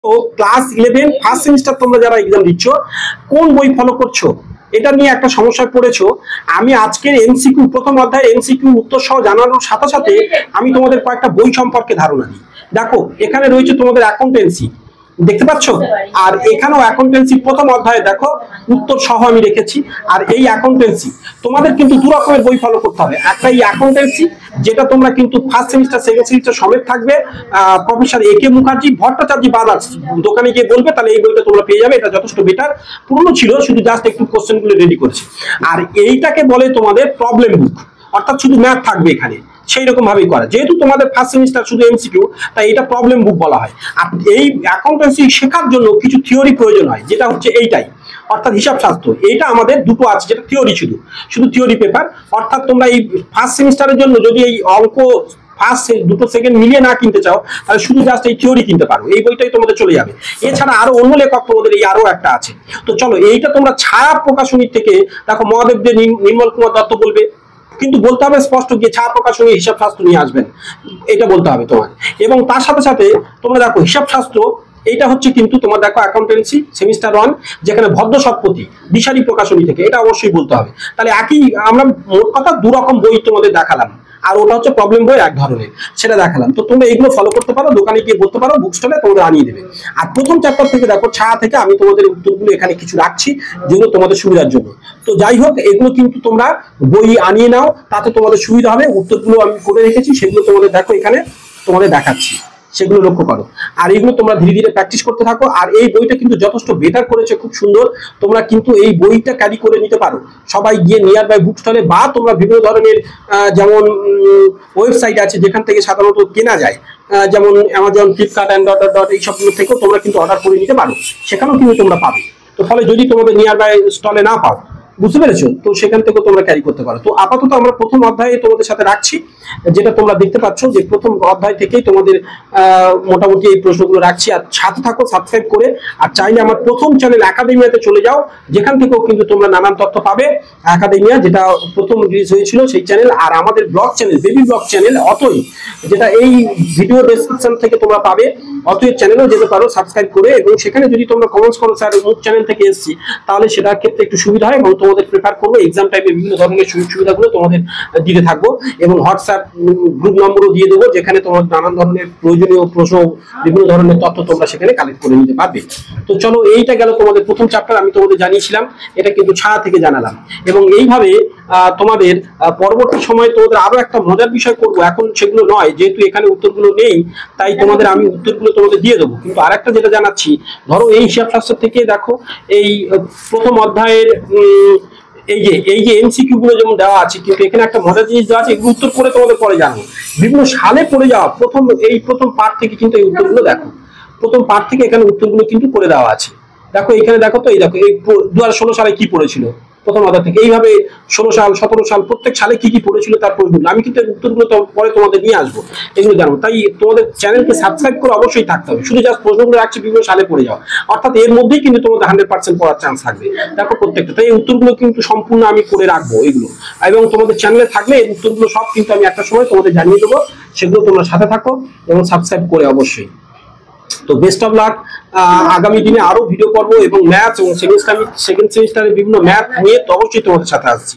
তো class 11 first semester তোমরা যারা এক্সাম দিচ্ছ কোন বই ফলো করছো এটা নিয়ে একটা সমস্যায় পড়েছো। আমি আজকের এমসিকিউ প্রথম অধ্যায়ের এমসিকিউ উত্তর সহ জানানোর সাথে সাথে আমি তোমাদের কয়েকটা বই সম্পর্কে ধারণা দিই। দেখো এখানে রয়েছে তোমাদের অ্যাকাউন্টেন্সি, দেখতে পাচ্ছ, আর এখানেও অ্যাকাউন্টেন্সি প্রথম অধ্যায়ে দেখো উত্তর সহ আমি রেখেছি। আর এই অ্যাকাউন্টেন্সি তোমাদের কিন্তু দু রকমের বই ফলো করতে হবে। একটা এই অ্যাকাউন্টেন্সি যেটা তোমরা কিন্তু ফার্স্ট সেমিস্টার সেকেন্ড সেমিস্টার সমেত থাকবে, প্রফেসর এ কে মুখার্জি ভট্টাচার্য বাদার্স দোকানে গিয়ে বলবে তাহলে এই বইটা তোমরা পেয়ে যাবে। এটা যথেষ্ট বেটার, পুরনো ছিল, শুধু জাস্ট একটু কোশ্চেনগুলো রেডি করেছে। আর এইটাকে বলে তোমাদের প্রবলেম বুক, অর্থাৎ শুধু ম্যাথ থাকবে এখানে, সেই রকম ভাবেই করা। যেহেতু তোমাদের ফার্স্ট সেমিস্টার শুধু এমসিকিউ, তাই এটা প্রবলেম বুক বলা হয়। আর এই অ্যাকাউন্টেন্সি শেখার জন্য কিছু থিওরি প্রয়োজন হয়, যেটা হচ্ছে এইটাই, অর্থাৎ হিসাব শাস্ত্র। এইটা আমাদের দুটো আছে, যেটা থিওরি, শুধু থিওরি পেপার। অর্থাৎ তোমরা এই ফার্স্ট সেমিস্টারের জন্য যদি এই অঙ্ক ফার্স্ট দুটো সেকেন্ড মিলিয়ে না কিনতে চাও, তাহলে শুধু জাস্ট এই থিওরি কিনতে পারো, এই বইটাই তোমাদের চলে যাবে। এছাড়া আরো অন্য লেখক তোমাদের এই আরো একটা আছে। তো চলো, এইটা তোমরা ছায়া প্রকাশনী থেকে দেখো, মহাদেব দে, নির্মল কুমার দত্ত বলবে, কিন্তু বলতে হবে স্পষ্ট গিয়ে ছায়া প্রকাশনী হিসাব শাস্ত্র নিয়ে আসবেন, এটা বলতে হবে তোমার। এবং তার সাথে সাথে তোমরা দেখো হিসাব শাস্ত্র, এইটা হচ্ছে কিন্তু তোমার দেখো অ্যাকাউন্টেন্সি সেমিস্টার 1, যেখানে ভদ্র শতপথী দিশারি প্রকাশনী থেকে, এটা অবশ্যই বলতে হবে। তাহলে একই, আমরা মোট কথা দু রকম বই তোমাদের দেখালাম, আর ওটা হচ্ছে প্রবলেম বই এক ধরনের, সেটা দেখালাম। তো তোমরা এগুলো ফলো করতে পারো, দোকানে গিয়ে বলতে পারো, বুক স্টলে তোমরা আনিয়ে দেবে। আর প্রথম চ্যাপ্টার থেকে দেখো ছায়া থেকে আমি তোমাদের উত্তরগুলো এখানে কিছু রাখছি, যেগুলো তোমাদের সুবিধার জন্য। তো যাই হোক, এগুলো কিন্তু তোমরা বই আনিয়ে নাও, তাতে তোমাদের সুবিধা হবে। উত্তরগুলো আমি করে রেখেছি, সেগুলো তোমাদের দেখো এখানে তোমাদের দেখাচ্ছি, সেগুলো লক্ষ্য করো। আর এগুলো তোমরা ধীরে ধীরে প্র্যাকটিস করতে থাকো। আর এই বইটা কিন্তু যথেষ্ট বেটার করেছে, খুব সুন্দর। তোমরা কিন্তু এই বইটা ক্যারি করে নিতে পারো, সবাই গিয়ে নিয়ার বাই বুক স্টলে, বা তোমরা বিভিন্ন ধরনের যেমন ওয়েবসাইট আছে যেখান থেকে সাধারণত কেনা যায়, যেমন অ্যামাজন, ফ্লিপকার্ট অ্যান্ড এইসবগুলো থেকেও তোমরা কিন্তু অর্ডার করে নিতে পারো, সেখানেও কিন্তু তোমরা পাবে। তো ফলে যদি তোমাদের নিয়ার বাই স্টলে না পাও, বুঝতে পেরেছো, তো সেখান থেকে তোমরা ক্যারি করতে পারো। তো আপাতত আমরা প্রথম অধ্যায়ে তোমাদের সাথে রাখছি, যেটা তোমরা দেখতে পাচ্ছ যে প্রথম অধ্যায় থেকেই তোমাদের মোটামুটি এই প্রশ্নগুলো রাখছি। আর সাথে থাকো সাবস্ক্রাইব করে। আর চাইলে আমার প্রথম চ্যানেল একাডেমিয়াতে চলে যাও, যেখান থেকেও কিন্তু তোমরা নানান তথ্য পাবে। একাডেমিয়া যেটা প্রথম রিলিজ হয়েছিল সেই চ্যানেল, আর আমাদের blog channel, baby blog channel অতই, যেটা এই ভিডিও ডেসক্রিপশন থেকে তোমরা পাবে, অতএব চ্যানেলেও যেতে পারো সাবস্ক্রাইব করে। এবং সেখানে যদি তোমরা কমেন্টস করো স্যার অমুক চ্যানেল থেকে এসেছি, তাহলে সেটার ক্ষেত্রে একটু সুবিধা হয়, এবং তোমাদের প্রেফার করবো এক্সাম টাইমে বিভিন্ন ধরনের সুযোগ সুবিধাগুলো তোমাদের দিতে থাকবো। এবং হোয়াটসঅ্যাপ গ্রুপ নম্বরও দিয়ে দেবো, যেখানে তোমার নানান ধরনের প্রয়োজনীয় প্রশ্ন, বিভিন্ন ধরনের তথ্য তোমরা সেখানে কালেক্ট করে নিতে পারবে। তো চলো, এইটা গেল তোমাদের প্রথম চ্যাপ্টার, আমি তোমাদের জানিয়েছিলাম, এটা কিন্তু ছায়া থেকে জানালাম। এবং এইভাবে তোমাদের পরবর্তী সময়ে তোমাদের আরো একটা মজার বিষয় করব, এখন সেগুলো নয়, যেহেতু এখানে উত্তরগুলো নেই, তাই তোমাদের আমি উত্তরগুলো তোমাদের দিয়ে দেবো। কিন্তু আরেকটা যেটা জানাচ্ছি, ধরো এই হিসাব শাস্ত্র থেকে দেখো, এই প্রথম অধ্যায়ের এই যে এমসিকিউ গুলো যেমন দেওয়া আছে, কিন্তু এখানে একটা মজার জিনিস দেওয়া আছে, এগুলো উত্তর করে তোমাদের পরে জানবো। বিভিন্ন সালে পড়ে যাওয়া প্রথম পার্ট থেকে কিন্তু এই উত্তরগুলো দেখো, প্রথম পার্ট থেকে এখানে উত্তরগুলো কিন্তু করে দেওয়া আছে। দেখো এখানে দেখো, তো এই দেখো, এই 2016 সালে কি পড়েছিল প্রথম অধ্যায় থেকে, এইভাবে 16 সাল 17 সাল প্রত্যেক সালে কি কি পড়েছিল তার প্রশ্নগুলো আমি কিন্তু উত্তরগুলো পরে তোমাদের নিয়ে আসবো, এগুলো জানবো। তাই তোমাদের চ্যানেলকে সাবস্ক্রাইব করে অবশ্যই থাকতে হবে, শুধু জাস্ট প্রশ্নগুলো রাখছি বিভিন্ন সালে পড়ে যাওয়া, অর্থাৎ এর মধ্যেই কিন্তু তোমাদের 100% পড়ার চান্স থাকবে। দেখো প্রত্যেকটা, তাই এই উত্তরগুলো কিন্তু সম্পূর্ণ আমি করে রাখবো এগুলো, এবং তোমাদের চ্যানেলে থাকলে এই উত্তরগুলো সব কিন্তু আমি একটা সময় তোমাদের জানিয়ে দেবো। সেগুলো তোমরা সাথে থাকো এবং সাবস্ক্রাইব করে অবশ্যই। তো বেস্ট অফ লাক। আগামী দিনে আরো ভিডিও করবো, এবং ম্যাথ এবং সেকেন্ড সেমিস্টারের বিভিন্ন ম্যাথ নিয়ে তো অবশ্যই তোমাদের সাথে আসছি।